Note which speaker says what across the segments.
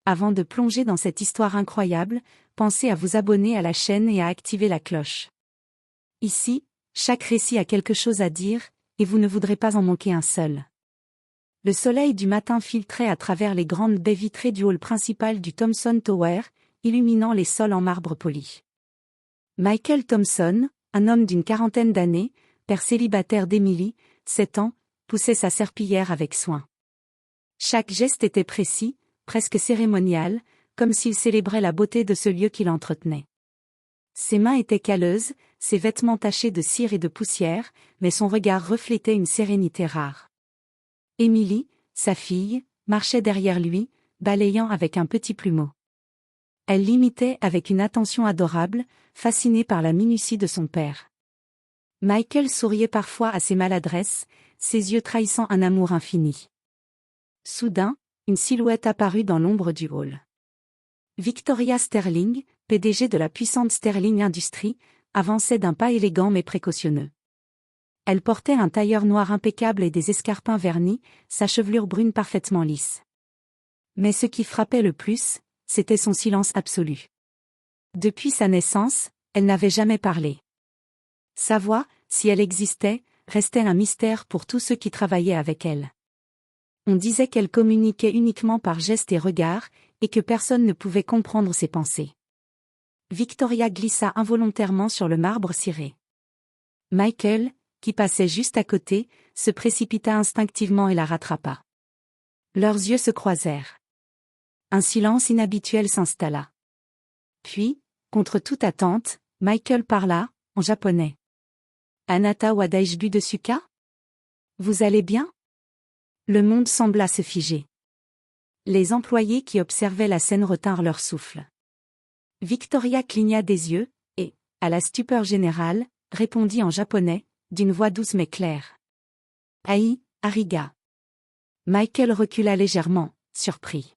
Speaker 1: Avant de plonger dans cette histoire incroyable, pensez à vous abonner à la chaîne et à activer la cloche. Ici, chaque récit a quelque chose à dire, et vous ne voudrez pas en manquer un seul. Le soleil du matin filtrait à travers les grandes baies vitrées du hall principal du Thomson Tower, illuminant les sols en marbre poli. Michael Thomson, un homme d'une quarantaine d'années, père célibataire d'Emily, 7 ans, poussait sa serpillière avec soin. Chaque geste était précis, presque cérémonial, comme s'il célébrait la beauté de ce lieu qu'il entretenait. Ses mains étaient calleuses, ses vêtements tachés de cire et de poussière, mais son regard reflétait une sérénité rare. Emily, sa fille, marchait derrière lui, balayant avec un petit plumeau. Elle l'imitait avec une attention adorable, fascinée par la minutie de son père. Michael souriait parfois à ses maladresses, ses yeux trahissant un amour infini. Soudain, une silhouette apparut dans l'ombre du hall. Victoria Sterling, PDG de la puissante Sterling Industries, avançait d'un pas élégant mais précautionneux. Elle portait un tailleur noir impeccable et des escarpins vernis, sa chevelure brune parfaitement lisse. Mais ce qui frappait le plus, c'était son silence absolu. Depuis sa naissance, elle n'avait jamais parlé. Sa voix, si elle existait, restait un mystère pour tous ceux qui travaillaient avec elle. On disait qu'elle communiquait uniquement par gestes et regards, et que personne ne pouvait comprendre ses pensées. Victoria glissa involontairement sur le marbre ciré. Michael, qui passait juste à côté, se précipita instinctivement et la rattrapa. Leurs yeux se croisèrent. Un silence inhabituel s'installa. Puis, contre toute attente, Michael parla, en japonais. « Anata wa daijbu desu ka ? Vous allez bien ?» Le monde sembla se figer. Les employés qui observaient la scène retinrent leur souffle. Victoria cligna des yeux, et, à la stupeur générale, répondit en japonais, d'une voix douce mais claire. « Ai, ariga. » Michael recula légèrement, surpris.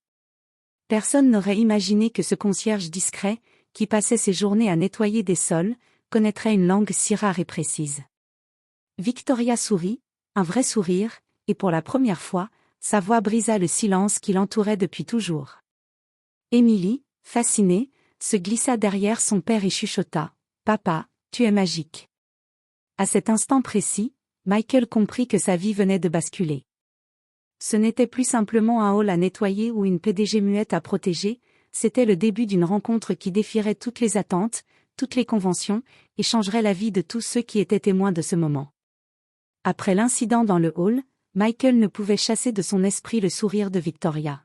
Speaker 1: Personne n'aurait imaginé que ce concierge discret, qui passait ses journées à nettoyer des sols, connaîtrait une langue si rare et précise. Victoria sourit, un vrai sourire, et pour la première fois, sa voix brisa le silence qui l'entourait depuis toujours. Emily, fascinée, se glissa derrière son père et chuchota. « Papa, tu es magique. » À cet instant précis, Michael comprit que sa vie venait de basculer. Ce n'était plus simplement un hall à nettoyer ou une PDG muette à protéger, c'était le début d'une rencontre qui défierait toutes les attentes, toutes les conventions, et changerait la vie de tous ceux qui étaient témoins de ce moment. Après l'incident dans le hall, Michael ne pouvait chasser de son esprit le sourire de Victoria.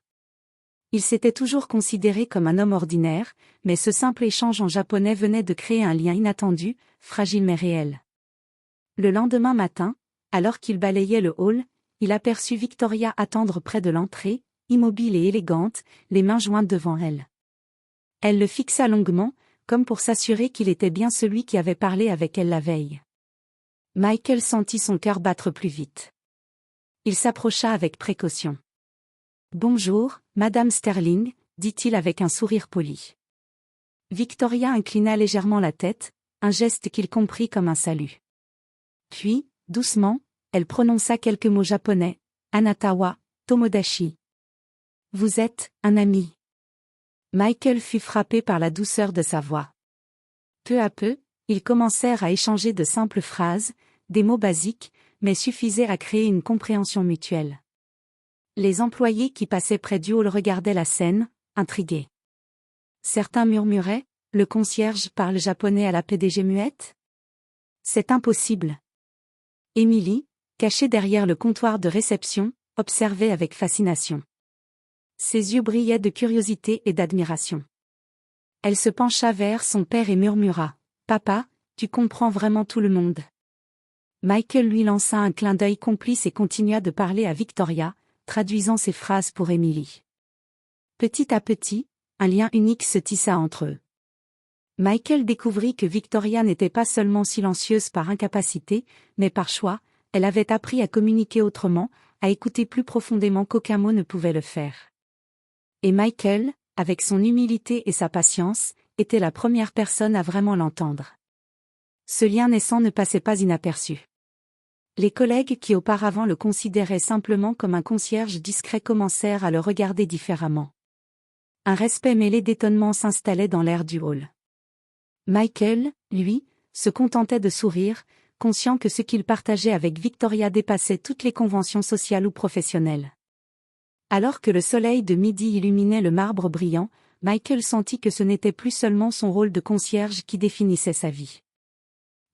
Speaker 1: Il s'était toujours considéré comme un homme ordinaire, mais ce simple échange en japonais venait de créer un lien inattendu, fragile mais réel. Le lendemain matin, alors qu'il balayait le hall, il aperçut Victoria attendre près de l'entrée, immobile et élégante, les mains jointes devant elle. Elle le fixa longuement, comme pour s'assurer qu'il était bien celui qui avait parlé avec elle la veille. Michael sentit son cœur battre plus vite. Il s'approcha avec précaution. « Bonjour, Madame Sterling », dit-il avec un sourire poli. Victoria inclina légèrement la tête, un geste qu'il comprit comme un salut. Puis, doucement, elle prononça quelques mots japonais, « Anatawa, Tomodachi. » Vous êtes un ami. Michael fut frappé par la douceur de sa voix. Peu à peu, ils commencèrent à échanger de simples phrases, des mots basiques, mais suffisaient à créer une compréhension mutuelle. Les employés qui passaient près du hall regardaient la scène, intrigués. Certains murmuraient, « Le concierge parle japonais à la PDG muette ? C'est impossible. » Emily, cachée derrière le comptoir de réception, observait avec fascination. Ses yeux brillaient de curiosité et d'admiration. Elle se pencha vers son père et murmura, « Papa, tu comprends vraiment tout le monde. » Michael lui lança un clin d'œil complice et continua de parler à Victoria, traduisant ses phrases pour Emily. Petit à petit, un lien unique se tissa entre eux. Michael découvrit que Victoria n'était pas seulement silencieuse par incapacité, mais par choix, elle avait appris à communiquer autrement, à écouter plus profondément qu'aucun mot ne pouvait le faire. Et Michael, avec son humilité et sa patience, était la première personne à vraiment l'entendre. Ce lien naissant ne passait pas inaperçu. Les collègues qui auparavant le considéraient simplement comme un concierge discret commencèrent à le regarder différemment. Un respect mêlé d'étonnement s'installait dans l'air du hall. Michael, lui, se contentait de sourire, conscient que ce qu'il partageait avec Victoria dépassait toutes les conventions sociales ou professionnelles. Alors que le soleil de midi illuminait le marbre brillant, Michael sentit que ce n'était plus seulement son rôle de concierge qui définissait sa vie.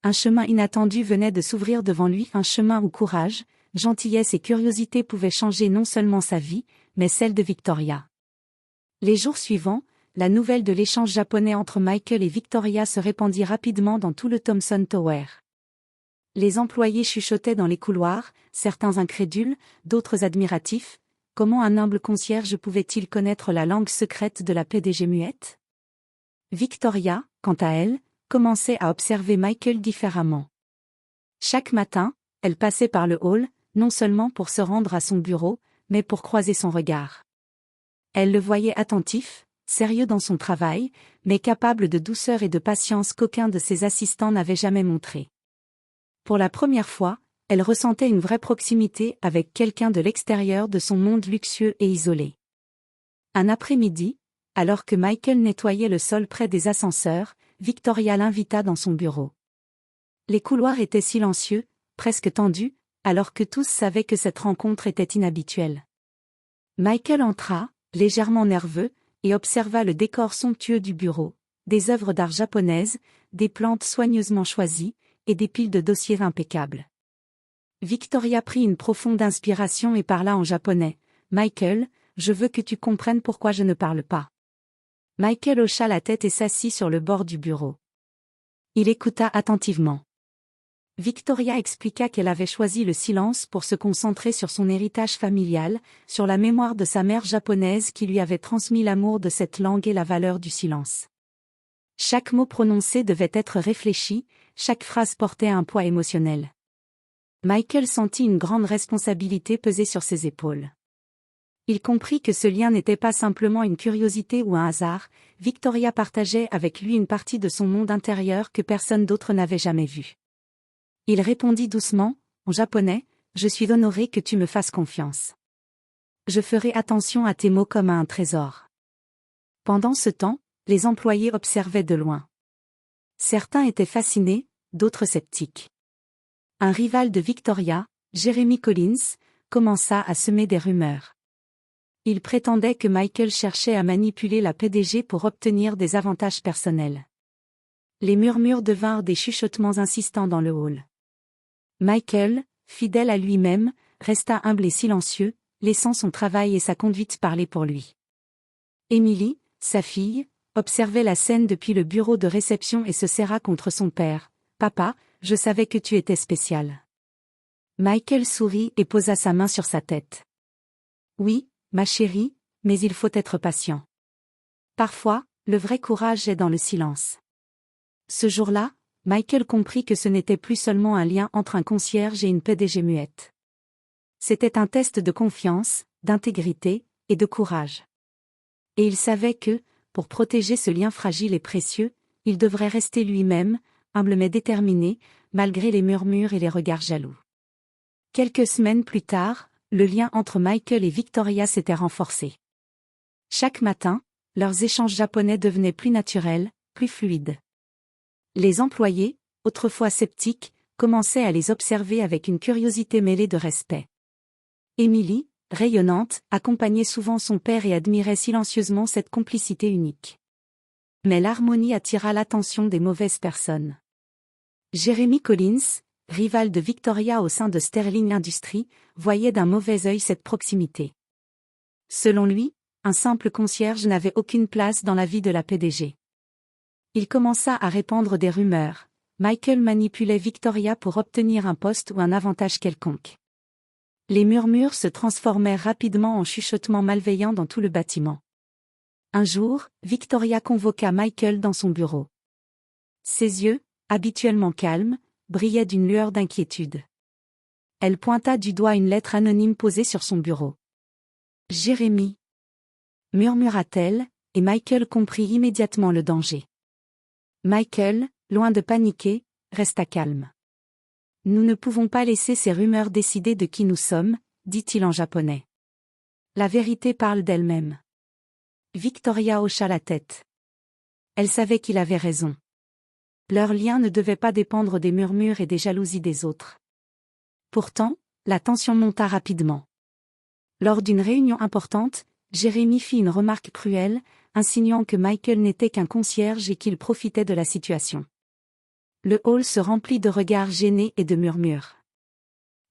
Speaker 1: Un chemin inattendu venait de s'ouvrir devant lui, un chemin où courage, gentillesse et curiosité pouvaient changer non seulement sa vie, mais celle de Victoria. Les jours suivants, la nouvelle de l'échange japonais entre Michael et Victoria se répandit rapidement dans tout le Thomson Tower. Les employés chuchotaient dans les couloirs, certains incrédules, d'autres admiratifs. Comment un humble concierge pouvait-il connaître la langue secrète de la PDG muette? Victoria, quant à elle, commençait à observer Michael différemment. Chaque matin, elle passait par le hall, non seulement pour se rendre à son bureau, mais pour croiser son regard. Elle le voyait attentif, sérieux dans son travail, mais capable de douceur et de patience qu'aucun de ses assistants n'avait jamais montré. Pour la première fois, elle ressentait une vraie proximité avec quelqu'un de l'extérieur de son monde luxueux et isolé. Un après-midi, alors que Michael nettoyait le sol près des ascenseurs, Victoria l'invita dans son bureau. Les couloirs étaient silencieux, presque tendus, alors que tous savaient que cette rencontre était inhabituelle. Michael entra, légèrement nerveux, et observa le décor somptueux du bureau, des œuvres d'art japonaises, des plantes soigneusement choisies, et des piles de dossiers impeccables. Victoria prit une profonde inspiration et parla en japonais. « Michael, je veux que tu comprennes pourquoi je ne parle pas. » Michael hocha la tête et s'assit sur le bord du bureau. Il écouta attentivement. Victoria expliqua qu'elle avait choisi le silence pour se concentrer sur son héritage familial, sur la mémoire de sa mère japonaise qui lui avait transmis l'amour de cette langue et la valeur du silence. Chaque mot prononcé devait être réfléchi, chaque phrase portait un poids émotionnel. Michael sentit une grande responsabilité peser sur ses épaules. Il comprit que ce lien n'était pas simplement une curiosité ou un hasard, Victoria partageait avec lui une partie de son monde intérieur que personne d'autre n'avait jamais vu. Il répondit doucement, en japonais, « Je suis honoré que tu me fasses confiance. Je ferai attention à tes mots comme à un trésor. » Pendant ce temps, les employés observaient de loin. Certains étaient fascinés, d'autres sceptiques. Un rival de Victoria, Jeremy Collins, commença à semer des rumeurs. Il prétendait que Michael cherchait à manipuler la PDG pour obtenir des avantages personnels. Les murmures devinrent des chuchotements insistants dans le hall. Michael, fidèle à lui-même, resta humble et silencieux, laissant son travail et sa conduite parler pour lui. Emily, sa fille, observait la scène depuis le bureau de réception et se serra contre son père. « Papa, je savais que tu étais spécial. » Michael sourit et posa sa main sur sa tête. « Oui, ma chérie, mais il faut être patient. Parfois, le vrai courage est dans le silence. » Ce jour-là, Michael comprit que ce n'était plus seulement un lien entre un concierge et une PDG muette. C'était un test de confiance, d'intégrité et de courage. Et il savait que, pour protéger ce lien fragile et précieux, il devrait rester lui-même, humble mais déterminé, malgré les murmures et les regards jaloux. Quelques semaines plus tard, le lien entre Michael et Victoria s'était renforcé. Chaque matin, leurs échanges japonais devenaient plus naturels, plus fluides. Les employés, autrefois sceptiques, commençaient à les observer avec une curiosité mêlée de respect. Emily, rayonnante, accompagnait souvent son père et admirait silencieusement cette complicité unique. Mais l'harmonie attira l'attention des mauvaises personnes. Jeremy Collins, rival de Victoria au sein de Sterling Industries, voyait d'un mauvais œil cette proximité. Selon lui, un simple concierge n'avait aucune place dans la vie de la PDG. Il commença à répandre des rumeurs. Michael manipulait Victoria pour obtenir un poste ou un avantage quelconque. Les murmures se transformèrent rapidement en chuchotements malveillants dans tout le bâtiment. Un jour, Victoria convoqua Michael dans son bureau. Ses yeux, habituellement calmes, brillaient d'une lueur d'inquiétude. Elle pointa du doigt une lettre anonyme posée sur son bureau. « Jérémie » murmura-t-elle, et Michael comprit immédiatement le danger. Michael, loin de paniquer, resta calme. « Nous ne pouvons pas laisser ces rumeurs décider de qui nous sommes, dit-il en japonais. La vérité parle d'elle-même. Victoria hocha la tête. Elle savait qu'il avait raison. Leur lien ne devait pas dépendre des murmures et des jalousies des autres. Pourtant, la tension monta rapidement. Lors d'une réunion importante, Jérémy fit une remarque cruelle, insinuant que Michael n'était qu'un concierge et qu'il profitait de la situation. Le hall se remplit de regards gênés et de murmures.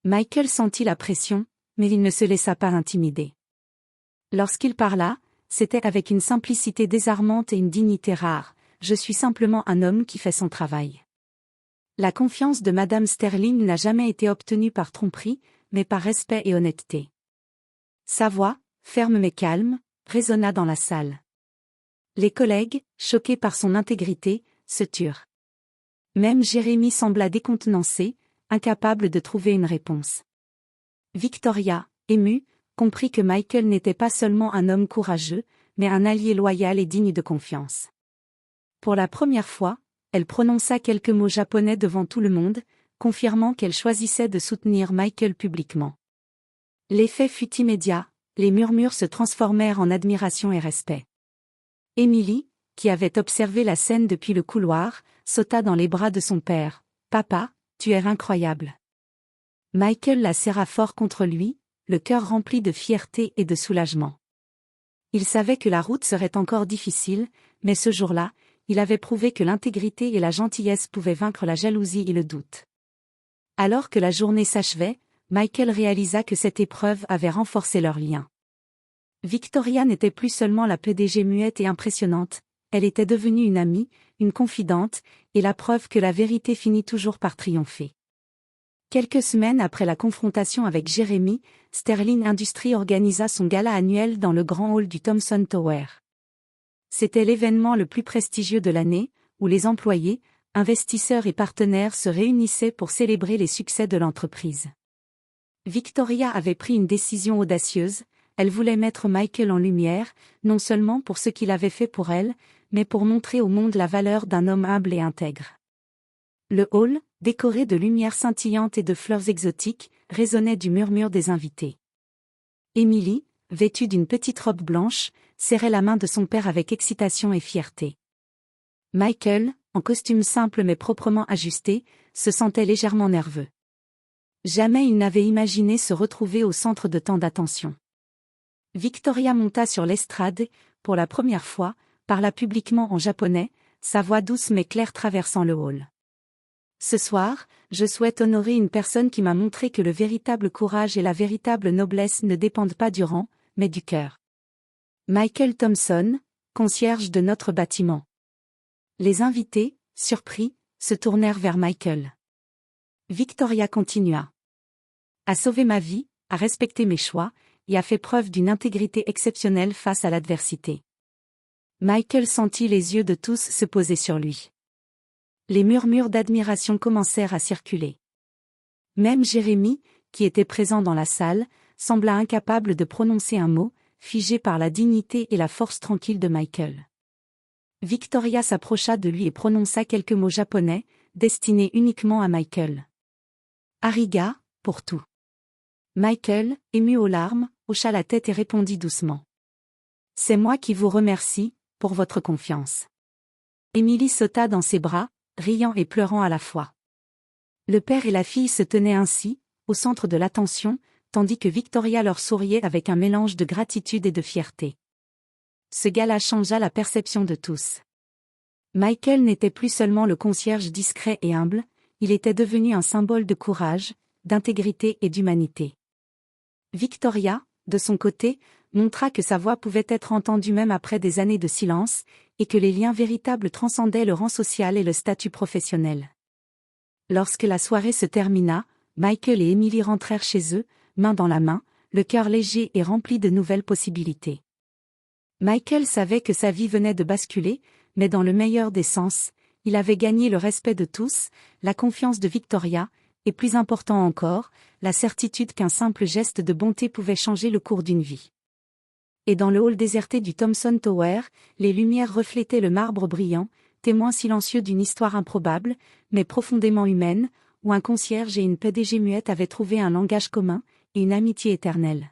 Speaker 1: Michael sentit la pression, mais il ne se laissa pas intimider. Lorsqu'il parla, c'était avec une simplicité désarmante et une dignité rare. Je suis simplement un homme qui fait son travail. La confiance de Madame Sterling n'a jamais été obtenue par tromperie, mais par respect et honnêteté. Sa voix, ferme mais calme, résonna dans la salle. Les collègues, choqués par son intégrité, se turent. Même Jérémy sembla décontenancé, incapable de trouver une réponse. Victoria, émue, comprit que Michael n'était pas seulement un homme courageux, mais un allié loyal et digne de confiance. Pour la première fois, elle prononça quelques mots japonais devant tout le monde, confirmant qu'elle choisissait de soutenir Michael publiquement. L'effet fut immédiat, les murmures se transformèrent en admiration et respect. Emily, qui avait observé la scène depuis le couloir, sauta dans les bras de son père. « Papa, tu es incroyable. » Michael la serra fort contre lui, le cœur rempli de fierté et de soulagement. Il savait que la route serait encore difficile, mais ce jour-là, il avait prouvé que l'intégrité et la gentillesse pouvaient vaincre la jalousie et le doute. Alors que la journée s'achevait, Michael réalisa que cette épreuve avait renforcé leur lien. Victoria n'était plus seulement la PDG muette et impressionnante, elle était devenue une amie, une confidente, et la preuve que la vérité finit toujours par triompher. Quelques semaines après la confrontation avec Jérémy, Sterling Industries organisa son gala annuel dans le grand hall du Thomson Tower. C'était l'événement le plus prestigieux de l'année, où les employés, investisseurs et partenaires se réunissaient pour célébrer les succès de l'entreprise. Victoria avait pris une décision audacieuse, elle voulait mettre Michael en lumière, non seulement pour ce qu'il avait fait pour elle, mais pour montrer au monde la valeur d'un homme humble et intègre. Le hall, décoré de lumières scintillantes et de fleurs exotiques, résonnait du murmure des invités. Emily, vêtue d'une petite robe blanche, serrait la main de son père avec excitation et fierté. Michael, en costume simple mais proprement ajusté, se sentait légèrement nerveux. Jamais il n'avait imaginé se retrouver au centre de tant d'attention. Victoria monta sur l'estrade et, pour la première fois, parla publiquement en japonais, sa voix douce mais claire traversant le hall. Ce soir, je souhaite honorer une personne qui m'a montré que le véritable courage et la véritable noblesse ne dépendent pas du rang, mais du cœur. Michael Thompson, concierge de notre bâtiment. Les invités, surpris, se tournèrent vers Michael. Victoria continua. A sauvé ma vie, a respecté mes choix, et a fait preuve d'une intégrité exceptionnelle face à l'adversité. Michael sentit les yeux de tous se poser sur lui. Les murmures d'admiration commencèrent à circuler. Même Jérémy, qui était présent dans la salle, sembla incapable de prononcer un mot, figé par la dignité et la force tranquille de Michael. Victoria s'approcha de lui et prononça quelques mots japonais, destinés uniquement à Michael. Ariga, pour tout. Michael, ému aux larmes, hocha la tête et répondit doucement. C'est moi qui vous remercie, pour votre confiance. Emily sauta dans ses bras, riant et pleurant à la fois. Le père et la fille se tenaient ainsi, au centre de l'attention, tandis que Victoria leur souriait avec un mélange de gratitude et de fierté. Ce gala changea la perception de tous. Michael n'était plus seulement le concierge discret et humble, il était devenu un symbole de courage, d'intégrité et d'humanité. Victoria, de son côté, montra que sa voix pouvait être entendue même après des années de silence, et que les liens véritables transcendaient le rang social et le statut professionnel. Lorsque la soirée se termina, Michael et Emily rentrèrent chez eux, main dans la main, le cœur léger et rempli de nouvelles possibilités. Michael savait que sa vie venait de basculer, mais dans le meilleur des sens, il avait gagné le respect de tous, la confiance de Victoria, et plus important encore, la certitude qu'un simple geste de bonté pouvait changer le cours d'une vie. Et dans le hall déserté du Thomson Tower, les lumières reflétaient le marbre brillant, témoin silencieux d'une histoire improbable, mais profondément humaine, où un concierge et une PDG muette avaient trouvé un langage commun, et une amitié éternelle.